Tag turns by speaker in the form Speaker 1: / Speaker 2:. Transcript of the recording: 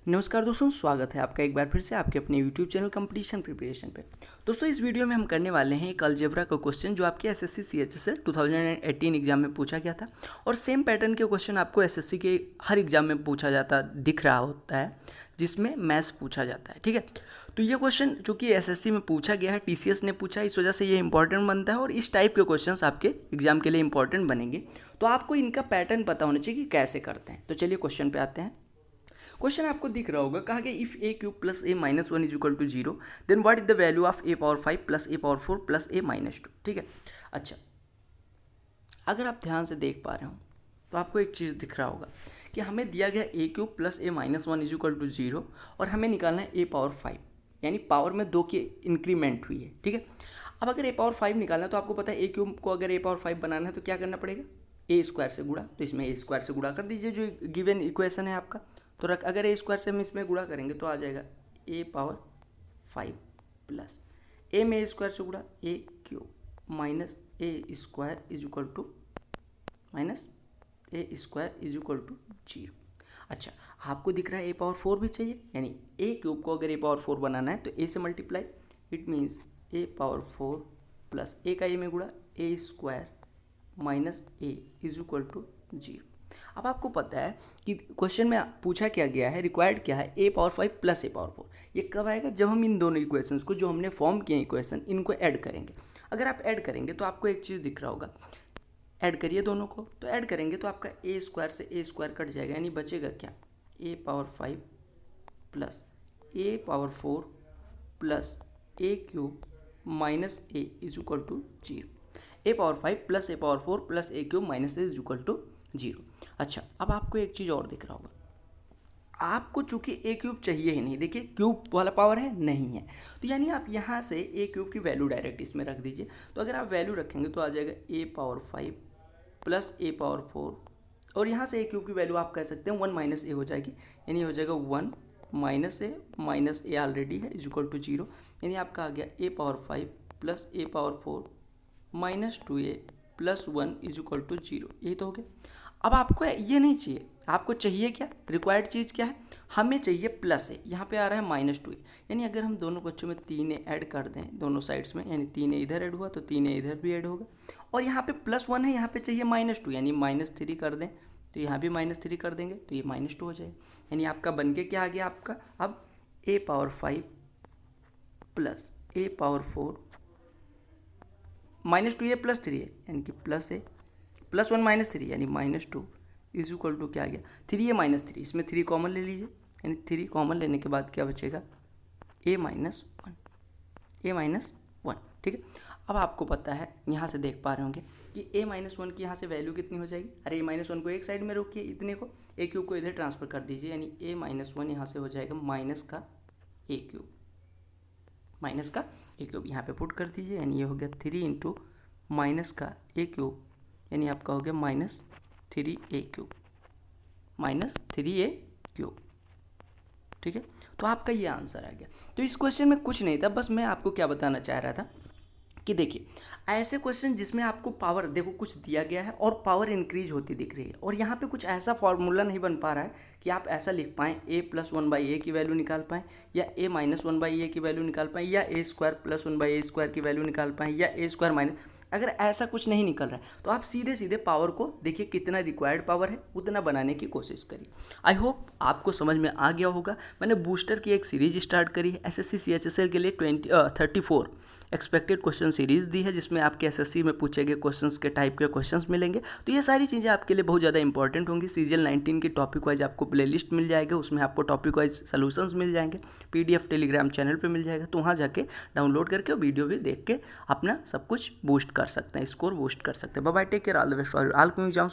Speaker 1: नमस्कार दोस्तों, स्वागत है आपका एक बार फिर से आपके अपने YouTube चैनल कंपटीशन प्रिपरेशन पे। दोस्तों, इस वीडियो में हम करने वाले हैं एक अलजेब्रा का क्वेश्चन जो आपके एसएससी सीएचएसएल 2018 एग्जाम में पूछा गया था। और सेम पैटर्न के क्वेश्चन आपको एसएससी के हर एग्जाम में पूछा जाता दिख रहा होता है, जिसमें मैथ्स पूछा जाता है। ठीक है, तो ये क्वेश्चन चूँकि एसएससी में पूछा गया है, टीसीएस ने पूछा है, इस वजह से ये इंपॉर्टेंट बनता है और इस टाइप के क्वेश्चंस आपके एग्जाम के लिए इंपॉर्टेंट बनेंगे। तो आपको इनका पैटर्न पता होना चाहिए कि कैसे करते हैं। तो चलिए क्वेश्चन पे आते हैं। क्वेश्चन आपको दिख रहा होगा, कहा गया if a cube plus a minus one is equal to zero then what is the value of a power 5 plus a power 4 plus a minus 2। ठीक है, अच्छा, अगर आप ध्यान से देख पा रहे हो तो आपको एक चीज़ दिख रहा होगा कि हमें दिया गया a cube plus a minus one is equal to zero और हमें निकालना है ए पावर 5, यानी पावर में 2 की इंक्रीमेंट हुई है। ठीक है, अब अगर ए पावर 5 निकालना है तो आपको पता है ए क्यूब को अगर ए पावर 5 बनाना है तो क्या करना पड़ेगा, ए स्क्वायर से गुणा। तो इसमें ए स्क्वायर से गुणा कर दीजिए जो गिवन इक्वेशन है आपका। तो अगर ए स्क्वायर से हम इसमें गुणा करेंगे तो आ जाएगा ए पावर 5 प्लस ए में ए स्क्वायर से गुणा a cube minus a square is equal to minus a square is equal to zero. अच्छा, आपको दिख रहा है ए पावर 4 भी चाहिए, यानी ए क्यूब को अगर ए पावर 4 बनाना है तो ए से multiply, it means a power 4 plus a का ए में गुणा a square minus a is equal to zero. अब आपको पता है कि क्वेश्चन में पूछा क्या गया है, रिक्वायर्ड क्या है, ए पावर 5 प्लस ए पावर 4। ये कब आएगा, जब हम इन दोनों इक्वेशंस को जो हमने फॉर्म किए इक्वेशन इनको ऐड करेंगे। अगर आप ऐड करेंगे तो आपको एक चीज़ दिख रहा होगा, ऐड करिए दोनों को। तो ऐड करेंगे तो आपका ए स्क्वायर से ए स्क्वायर कट जाएगा, यानी बचेगा क्या, a power 5 plus a power 4 plus a cube minus a is equal to zero. A power 5 plus a power 4 plus a cube minus a is equal to zero. अच्छा, अब आपको एक चीज़ और दिख रहा होगा, आपको चूंकि ए क्यूब चाहिए ही नहीं, देखिए क्यूब वाला पावर है नहीं है, तो यानी आप यहाँ से ए क्यूब की वैल्यू डायरेक्ट इसमें रख दीजिए। तो अगर आप वैल्यू रखेंगे तो आ जाएगा ए पावर 5 प्लस ए पावर 4, और यहाँ से ए क्यूब की वैल्यू आप कह सकते हैं 1 माइनस ए हो जाएगी, यानी हो जाएगा 1 माइनस ए ऑलरेडी है इज इक्वल टू जीरो। यानी आपका आ गया a power 5 plus a power 4 minus 2a plus 1 is equal to zero. यही तो हो गया। अब आपको ये नहीं चाहिए, आपको चाहिए क्या, रिक्वायर्ड चीज़ क्या है, हमें चाहिए प्लस ए, यहाँ पे आ रहा है माइनस 2a। यानी अगर हम दोनों बच्चों में 3a ऐड कर दें दोनों साइड्स में, यानी 3a इधर ऐड हुआ तो 3a इधर भी ऐड होगा, और यहाँ पे प्लस 1 है, यहाँ पे चाहिए माइनस 2, यानी -3 कर दें तो यहाँ भी -3 कर देंगे तो ये -2 हो जाए। यानी आपका बन के क्या आ गया आपका, अब ए power 5 plus a power 4 -2a plus 3a, यानी कि प्लस ए प्लस 1 -3 यानी -2 इज इक्वल टू क्या आ गया 3a -3, इसमें 3 कॉमन ले लीजिए, यानी 3 कॉमन लेने के बाद क्या बचेगा a -1। ठीक है, अब आपको पता है, यहाँ से देख पा रहे होंगे कि a -1 की यहाँ से वैल्यू कितनी हो जाएगी। अरे a -1 को एक साइड में रोकिए, इतने को a क्यूब को इधर ट्रांसफर कर दीजिए, यानी a -1 यहाँ से हो जाएगा माइनस का a क्यूब, माइनस का a क्यूब यहाँ पे पुट कर दीजिए, यानी ये हो गया 3 इंटू माइनस का a क्यूब, यानी आपका हो गया -3a क्यूब। ठीक है, तो आपका ये आंसर आ गया। तो इस क्वेश्चन में कुछ नहीं था, बस मैं आपको क्या बताना चाह रहा था कि देखिए ऐसे क्वेश्चन जिसमें आपको पावर देखो कुछ दिया गया है और पावर इंक्रीज होती दिख रही है, और यहाँ पे कुछ ऐसा फॉर्मूला नहीं बन पा रहा है कि आप ऐसा लिख पाएँ a प्लस 1/a की वैल्यू निकाल पाएँ, या a माइनस 1/a की वैल्यू निकाल पाएँ, या a square plus 1/a square की वैल्यू निकाल पाएँ, या a स्क्वायर माइनस। अगर ऐसा कुछ नहीं निकल रहा है तो आप सीधे सीधे पावर को देखिए कितना रिक्वायर्ड पावर है उतना बनाने की कोशिश करिए। आई होप आपको समझ में आ गया होगा। मैंने बूस्टर की एक सीरीज स्टार्ट करी है एसएससी सीएचएसएल के लिए 34 एक्सपेक्टेड क्वेश्चन सीरीज़ दी है, जिसमें आपके एसएससी में पूछे गए क्वेश्चंस के टाइप के क्वेश्चंस मिलेंगे। तो ये सारी चीज़ें आपके लिए बहुत ज़्यादा इंपॉर्टेंट होंगी। सीजन 19 की टॉपिक वाइज आपको प्लेलिस्ट मिल जाएगा, उसमें आपको टॉपिक वाइज सॉल्यूशंस मिल जाएंगे, पीडीएफ टेलीग्राम चैनल पे मिल जाएगा, तो वहाँ जाके डाउनलोड करके वीडियो भी देख के अपना सब कुछ बूस्ट कर सकते हैं, स्कोर बूस्ट कर सकते हैं। Bye bye, take care, all the best for all exams.